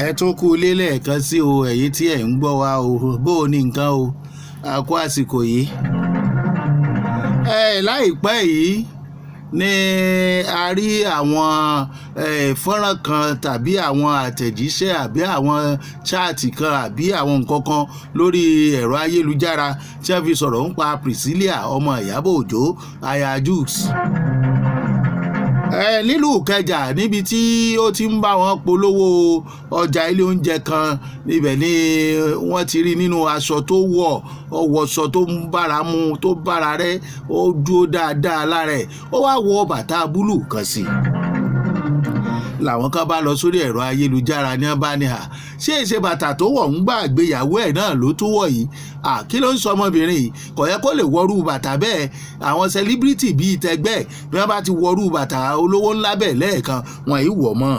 ẹ tún kú ilé lẹ́ẹ̀kan sí o ẹ̀yin tí ẹ̀ ń gbọ́ wa o bó o ní nǹkan o a kú àsìkò yìí. Láìpẹ́ yìí ni a rí àwọn fọ́nrán kan tàbí àwọn àtẹ̀jíṣẹ́ àbí àwọn chaati kan àbí àwọn nǹkan kan lórí ẹ̀rọ ayélujára tí wọ́n fi sọ̀rọ̀ ń pa Priscilla ọmọ Ìyábọ̀ Òjó aya Jux. Nílùú Ìkẹjà níbi tí ó ti ń bá wọn polówó ọjà ilé oúnjẹ kan níbẹ̀ ni wọ́n ti rí nínú aṣọ tó wọ̀ ọwọ́sọ tó ń bára mu tó bára rẹ̀ ó dúró dáadáa lára ẹ̀ ó wá wọ bàtà búlù kan sí i làwọn kan bá lọ sórí ẹ̀rọ ayélujára ní wọ́n bá ní ṣé èsè bàtà tó wọ̀ ń gbà àgbéyàwó ẹ̀ náà ló tún wọ̀ yìí kí ló ń sọ ọmọbìnrin yìí kò yẹ kó lè wọrú bàtà bẹ́ẹ̀ àwọn sẹlíbírìtì bíi tẹgbẹ́ bí wọ́n bá ti wọrú bàtà olówó ńlá bẹ́ẹ̀ lẹ́ẹ̀kan wọn yìí wọ̀ mọ́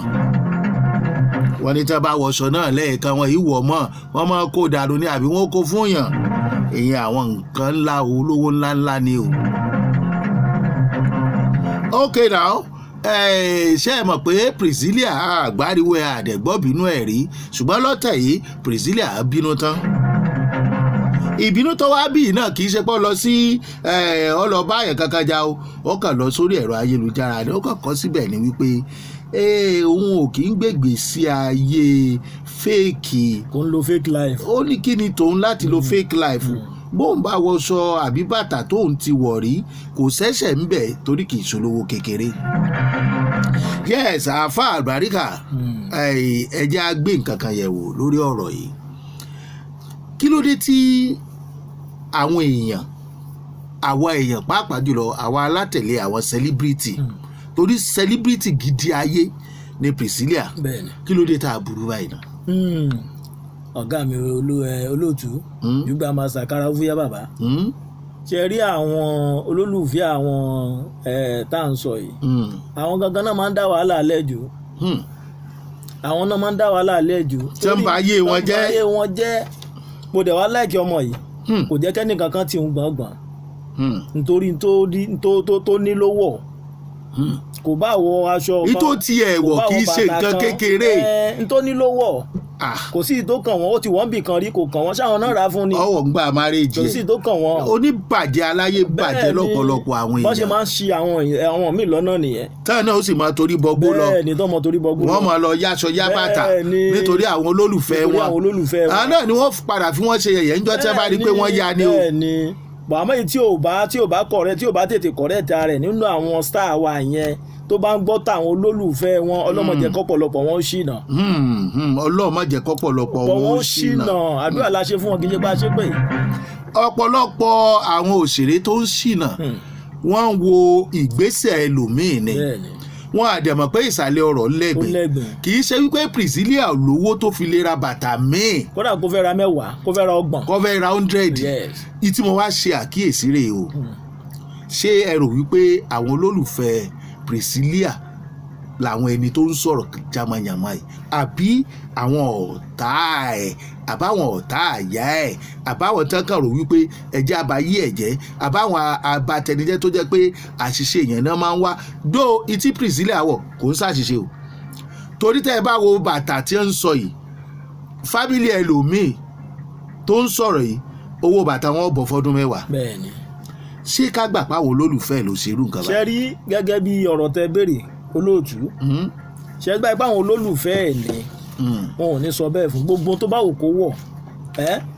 wọ́n ní tí wọ́n bá wọṣọ náà lẹ́ẹ̀kan wọn yìí wọ̀ mọ́ wọ́n máa kó dànù ní àbí wọ́n kó fún yàn ìyẹn àwọn nǹkan ńlá olówó ńláńlá ni o. Okay now ṣé ẹ mọ̀ pé Priscilla àgbáriwo àdẹ̀gbọ́bínú ẹ̀ rí ṣùgbọ́n lọ́tẹ̀ yìí Priscilla bínú tán ìbínú tó wá bí náà kì í ṣe pé ó lọ sí ọlọ́ba àyẹ̀ kankan já o ó kàn lọ sórí ẹ̀rọ ayélujára ni ó kàn kọ́ síbẹ̀ ni wípé òun ò kì í gbègbè sí ayé fake kò ń lo fake life ó ní kí ni tòun láti lo fake life bóun bá wọṣọ àbí bàtà tóun ti wọ̀ rí kò ṣẹ̀ṣẹ̀ ń bẹ̀ torí kì í ṣolówó kékeré. Yes àáfà àlùbáríkà ẹjẹ́ á gbé nǹkan kan yẹ̀ wò lórí ọ̀rọ̀ yìí kí ló dé tí àwọn èèyàn àwa èèyàn pàápàá jùlọ àwa alátẹ̀lé àwọn celebrity torí celebrity gidi ayé ni Priscilla kí ló dé tá a burú báyìí náà. Ọ̀gá mi olóòtú Jùgbà máa ṣàkárà fúyà bàbá ṣe rí àwọn olólùfẹ́ àwọn tá à ń sọ yìí àwọn gangan náà máa ń dá wàhálà lẹ́jọ́ àwọn náà máa ń dá wàhálà lẹ́jọ́ tí wọ́n bá ayé wọn jẹ́ mo dẹ̀ wá láìkí ọmọ yìí kò jẹ́ kẹ́nìkan kan ti ń gbọ̀ngbọ̀n nítorí tó ní lówó kò bá wọ aṣọ kan ìtò tiẹ̀ wọ̀ kì í ṣe nǹkan kékeré nítorí ní lówó kò sí ìtò kàn wọ́n ó ti wọ́n bì kan rí kò kàn wọ́n ṣáwọn náà rà fún ni ọwọ́ ń gbà márèjì kò sí ìtò kàn wọ́n oníbàjẹ́ aláyé bàjẹ́ lọ́pọ̀lọpọ̀ àwọn èèyàn bọ́n ṣe máa ń ṣi àwọn míì lọ́nà nìyẹn táwọn náà ó sì máa torí bọgbó lọ bẹ́ẹ̀ ni tó mọ torí bọgbó lọ wọ́n máa lọ yáṣọ yá bàtà nítorí àwọn olólùfẹ́ wọn àwọn náà ni wọ́n padà fi wọ́n ṣe yẹ̀yẹ́ ńjọ́ tí wọ́n bá rí pé wọ́n ya ni o bàmọ́ yìí tí ò bá tètè correct rẹ̀ nínú àwọn star wa yẹn tó bá ń gbọ́ táwọn olólùfẹ́ wọn ọlọ́mọdé kọ́pọ̀lọpọ̀ wọn ṣìnà. ọlọ́mọdé kọ́pọ̀lọpọ̀ wọn ṣìnà. àdúrà la ṣe fún wọn kì í ṣe bá a ṣe pé. ọ̀pọ̀lọpọ̀ àwọn òṣèré tó ń ṣìnà wọ́n ń wo ìgbésẹ̀ ẹlòmíì ni wọ́n àdẹ̀mọ̀ pé ìsàlẹ̀ ọ̀rọ̀ lẹ́gbẹ̀ẹ́ kì í ṣe wípé Priscilla lówó tó fi lè ra bàtà míì. kódà kó fẹ́ ra 10 kó fẹ́ ra 30 kó fẹ́ ra 100 ìtí mo wá ṣe àkíyèsí rèé o ṣé ẹ rò wípé àwọn olólùfẹ́ Priscilla làwọn ẹni tó ń sọ̀rọ̀ jamayama yìí àbí àwọn ọ̀tá ẹ̀ àbáwọn ọ̀tá àyà ẹ̀ àbáwọn tán kàn rò wípé ẹ̀jẹ̀ abayé ẹ̀jẹ̀ àbáwọn abatẹnijẹ́ tó jẹ́ pé àṣìṣe yẹn náà máa ń wá dó etí Priscilla wọ̀ kò ń ṣàṣìṣe o torí tẹ́ ẹ bá wo bàtà tí ó ń sọ yìí fámìlì ẹlòmíì tó ń sọ̀rọ̀ yìí owó bàtà wọn bọ̀ fọ́dún 10. bẹ́ẹ̀ni ṣé ká gbà páwọn olólùfẹ́ ló ṣerú nǹkan báyìí. ṣe rí gẹ́gẹ́ bí ọ̀rọ̀ tẹ béèrè olóòtú ṣe gbà pé àwọn olólùfẹ́ ẹ̀ ní wọn ò ní sọ bẹ́ẹ̀ fún gbogbo tó bá wù kó wọ̀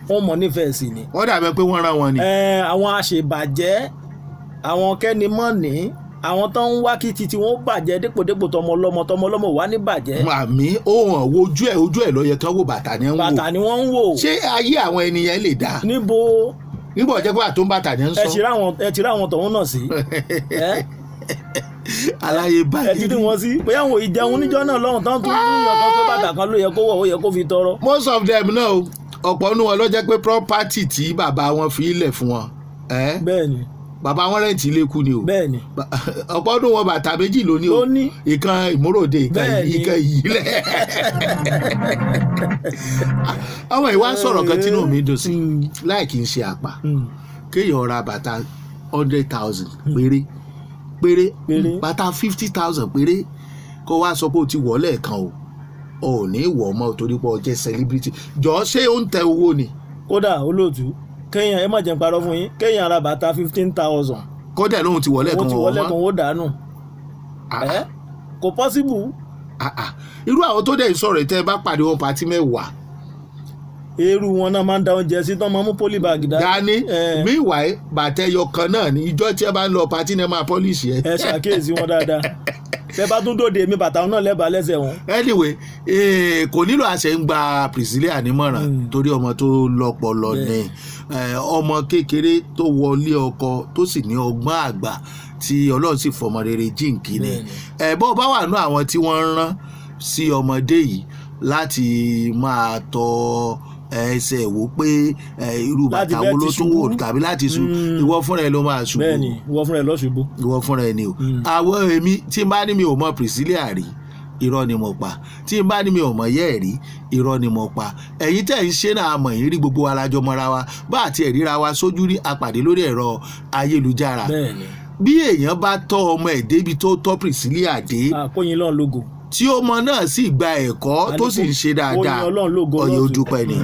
wọn mọ̀ nífẹ̀ẹ́ sí ni. wọ́n dàbẹ̀ pé wọ́n rán wọn ni. àwọn àṣebàjẹ́ àwọn kẹ́nimọ́ọ̀nì àwọn tó ń wá kí titi wọn bàjẹ́ dépòdépò tọmọlọ́mọ wà ní bàjẹ́. màmí ó hàn wo ojú ẹ̀ ló yẹ kán wò bàtà ni wọ́n ń wò. bàtà ni wọ́n ń wò. ṣé ayé àwọn ènìyàn lè dáa. níbo jẹ́ pé àtó ń bàtà ni ń sọ. ẹ ti rá àwọn tọ̀hún náà sí. aláyé báyìí. ẹ ti dín wọn sí bóyá àwọn ìjẹun níjọ́ náà lọ́hùn tán tún ní ọkàn pé bàtà kan ló yẹ kó wọ̀ ó yẹ kó fi tọrọ. most of them náà ọ̀pọ̀ nínú wọn ló jẹ́ pé property tí bàbá wọn fi ilẹ̀ fún wọn. bẹ́ẹ̀ni. bàbá wọn rẹ̀ǹtì ilé kú ni o. bẹ́ẹ̀ni. ọ̀pọ̀ nínú wọn bàtà méjì ló ní o. ó ní. ìkan ìmúròde ìkan ìyílẹ̀. ọmọ ìwà sọ̀rọ̀ kan tínú mi dùn sí láì kí n ṣe àpà kéèyàn ra bàtà 100,000 péré bàtà 50,000 péré kó wá sọ pé o ti wọ̀ lẹ́ẹ̀kan o ò ní wọ̀ mọ́ torí pé o jẹ́ celebrity jọ ṣé ó ń tẹ owó ni. kódà olóòtú kéèyàn ẹ má jẹ́ n parọ́ fún yín kéèyàn ra bàtà 15,000 kódà lóhun ti wọlé kan wọ́n ó dànù kò possible. irú àwọn tó dẹ̀ sọ̀rọ̀ tẹ́ bá pàdé wọn pàtí mẹ́wàá. irú wọn náà máa ń da oúnjẹ sí tán máa mú polybag dání meanwhile bàtà ẹyọ kan náà ní ìjọ tí ẹ bá ń lọ pàtí náà máa polish yẹn. ẹ ṣàkíyèsí wọn dáadáa bẹ́ẹ̀ bá tún dòde mi bàtà wọn náà lẹ́bàá lẹ́sẹ̀ wọn. anyway kò nílò àṣẹ ń gba Priscilla nímọ̀ràn torí ọmọ tó lọ́pọlọ ni ọmọ kékeré tó wọlé ọkọ tó sì ní ọgbọ́n àgbà tí Ọlọ́run sì fọmọ rere jíǹkí ni bó bá wà nú àwọn tí wọ́n rán sí ọmọdé yìí láti máa tọ́ ẹsẹ̀ wò pé irú bàtà wo ló tún wò tàbí láti sùn ìwọ fúnra ẹ ló máa ṣubú. bẹ́ẹ̀ni ìwọ fúnra ẹ lọ ṣubú. ìwọ fúnra ẹ ni o. àwọn èmi tí n bá ní mi ò mọ Priscilla rí irọ́ ni mo pa tí n bá ní mi ò mọ yẹ́ ẹ̀ rí irọ́ ni mo pa ẹ̀yin tẹ̀ ń ṣe náà mọ̀ yín rí gbogbo wa lájọ mọ́ra wa bá àti ẹ̀ríra wa sójú rí apàdé lórí ẹ̀rọ ayélujára. bẹ́ẹ̀ni bí èèyàn bá tọ́ ọmọ ẹ̀ débi tó tọ́ Priscilla dé. àkóyin lọ́n lógo. tí ọmọ náà sì gba ẹ̀kọ́ tó sì ń ṣe dáadáa ọyọ ojúpẹ́ ni.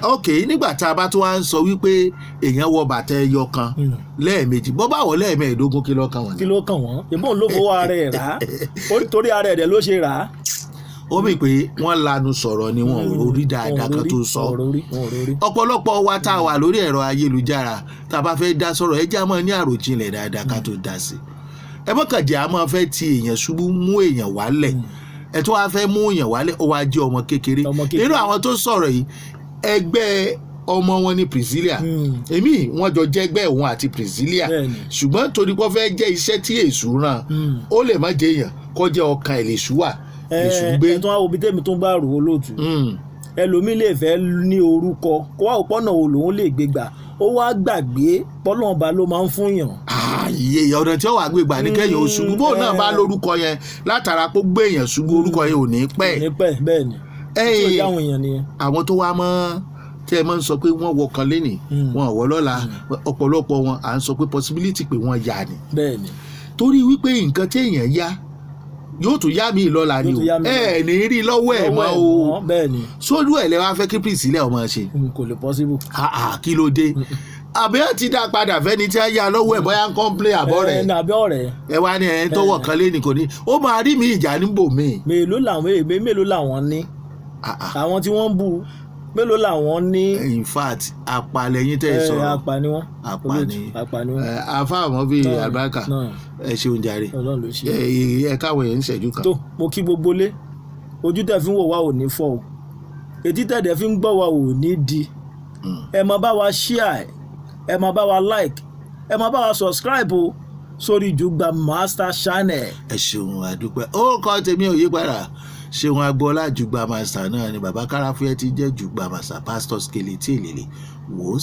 ok nígbà tá a bá tó wá ń sọ wípé èèyàn wọ bàtà ẹyọ kan lẹ́ẹ̀mejì bọ́ bá wọ lẹ́ẹ̀mẹ́ẹ̀ẹ́dógún kí ló kàn wọ́n. kí ló kàn wọ́n ìbọn ló fowó ara ẹ̀ rà á torí ara ẹ̀ dẹ̀ ló ṣe rà á. ó mì pé wọ́n lanu sọ̀rọ̀ ni wọn ò rí dáadáa kan tó sọ. ọ̀pọ̀lọpọ̀ wa tá a wà lórí ẹ̀rọ ayélujára tá a bá fẹ́ dá sọ̀rọ̀ ẹ já mọ́ ní àròjinlẹ̀ dáadáa ká tó dá sí. ẹ mọ̀kànjẹ́ a máa fẹ́ ti èèyàn ṣubú mú èèyàn wálẹ̀ ẹ tó wá fẹ́ mú èèyàn wálẹ̀ ó wá jẹ́ ọmọ kékeré nínú àwọn tó sọ̀rọ̀ yìí ẹgbẹ́ ọmọ wọn ni Priscilla èmi wọ́n jọ jẹ́gbẹ́ òun àti Priscilla ṣùgbọ́n torí kó fẹ́ jẹ́ iṣẹ́ tí èṣù ràn ó lè má jẹ́ èèyàn kó jẹ́ ọkàn èlèṣù wà èṣù gbé. ẹ tún wá wo bí tèmi tó ń bá rò ó lóòtú ẹlòmíì lè fẹ́ ní orúkọ kó wá òpọ́nà wo lòun lè gbé gbà ó wá gbàgbé pọ́lọ́ọ̀bá ló máa ń fún yàn. iye ọ̀nà tí ó wà gbé gbà ní kẹ́yìn oṣù bó náà bá lórúkọ yẹn látara pé gbé èèyàn ṣubú orúkọ yẹn ò ní pẹ́. bẹ́ẹ̀ ni àwọn tó wá mọ́ tí ẹ máa ń sọ pé wọ́n wọ kan lẹ́nìí wọn ò wọ́ lọ́la ọ̀pọ̀lọpọ̀ wọn à ń sọ pé possibility pé wọ́n yá ni. bẹ́ẹ̀ni. torí wípé nǹkan tí èèyàn yá yóò tún yá mi lọ́la ni o ẹ ní rí lọ́wọ́ ẹ̀ mọ́ o bẹ́ẹ̀ni. sójú ẹ̀ lẹ́ wá fẹ́ kí Priscilla ọmọ ṣe. kò lè possible. kí ló dé àbí ẹ ti dá padà fẹ́ni tí a yá lọ́wọ́ ẹ̀ bóyá ń complain àbọ̀ rẹ̀ ẹ wá ní ẹ̀ tó wọ̀ kan lẹ́nìí kò ní ó máa rí mi ìjà níbò mi. mélòó làwọn ní àwọn tí wọ́n ń bú mélòó làwọn ní. in fact apalẹ̀yìn tẹ̀ sọ̀rọ̀ apani wọn. apani wọn. afáàmọ́ bíi àlùbáríkà ẹ ṣeun jàre ẹ káwọn yẹn ń ṣẹ́jú kan. tó mo kí gbogbo lé ojú tẹ̀ fi ń wò wá ò ní fọ́ o etí tẹ̀dẹ̀ fi ń gbọ́ wá ò ní di ẹ máa bá wa share ẹ máa bá wa like ẹ máa bá wa subscribe o sórí Jugba Master Channel. ẹ ṣeun àdúpẹ́ ó kọ́ tèmi ò yí padà ṣeun agboola Jugba Master náà ni bàbá Káráfúyẹ́ ti jẹ́ Jugba Master Pastor Skele tí èlélẹ̀ wò ó.